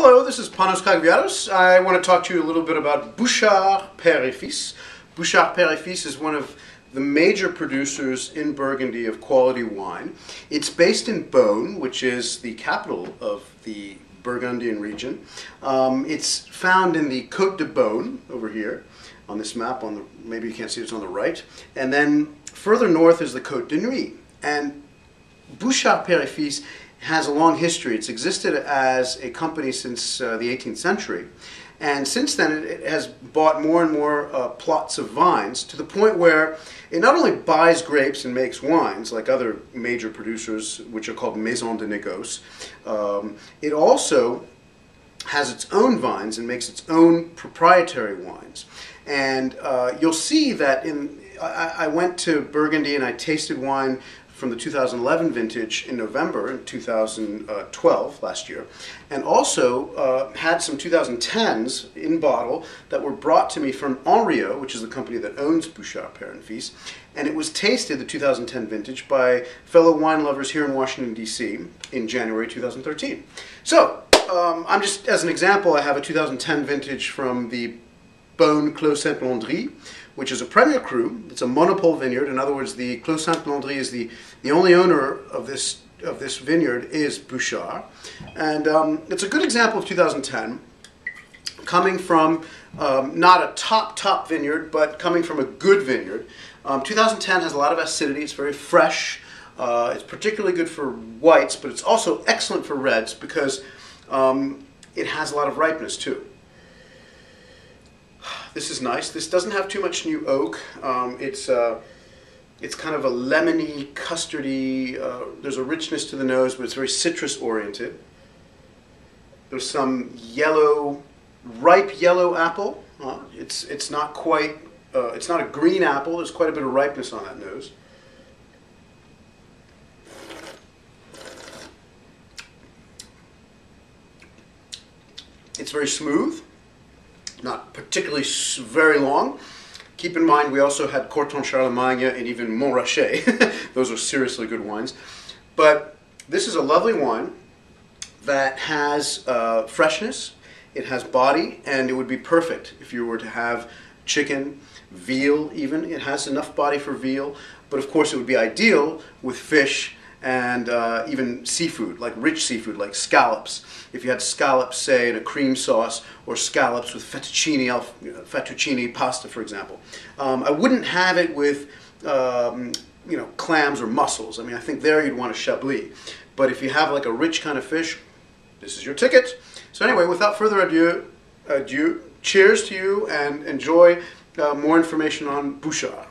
Hello, this is Kakaviatos. I want to talk to you a little bit about Bouchard Pere Fils. Bouchard Pere Fils is one of the major producers in Burgundy of quality wine. It's based in Beaune, which is the capital of the Burgundian region. It's found in the Côte de Beaune over here on this map. Maybe you can't see it's on the right. And then further north is the Côte de Nuit. And Bouchard Pere Fils has a long history. It's existed as a company since the 18th century. And since then it has bought more and more plots of vines to the point where it not only buys grapes and makes wines like other major producers, which are called maisons de négoce, it also has its own vines and makes its own proprietary wines. And you'll see that I went to Burgundy and I tasted wine from the 2011 vintage in November in 2012, last year, and also had some 2010s in bottle that were brought to me from Henriot, which is the company that owns Bouchard Pere Fils, and it was tasted, the 2010 vintage, by fellow wine lovers here in Washington D.C. in January 2013. So, I'm just, as an example, I have a 2010 vintage from the Beaune Clos Saint-Landry, which is a premier cru. It's a monopole vineyard. In other words, the Clos Saint-Landry is the only owner of this vineyard is Bouchard. And it's a good example of 2010, coming from not a top vineyard, but coming from a good vineyard. 2010 has a lot of acidity. It's very fresh. It's particularly good for whites, but it's also excellent for reds because it has a lot of ripeness too. This is nice. This doesn't have too much new oak. It's kind of a lemony, custardy. There's a richness to the nose, but it's very citrus oriented. There's some yellow, ripe yellow apple. It's not quite. It's not a green apple. There's quite a bit of ripeness on that nose. It's very smooth. Not particularly very long. Keep in mind we also had Corton Charlemagne and even Montrachet. Those are seriously good wines. But this is a lovely wine that has freshness, it has body, and it would be perfect if you were to have chicken, veal even. It has enough body for veal, but of course it would be ideal with fish and even seafood, like rich seafood, like scallops. If you had scallops, say, in a cream sauce, or scallops with fettuccine pasta, for example. I wouldn't have it with clams or mussels. I mean, I think there you'd want a Chablis. But if you have like a rich kind of fish, this is your ticket. So anyway, without further ado, cheers to you and enjoy more information on Bouchard.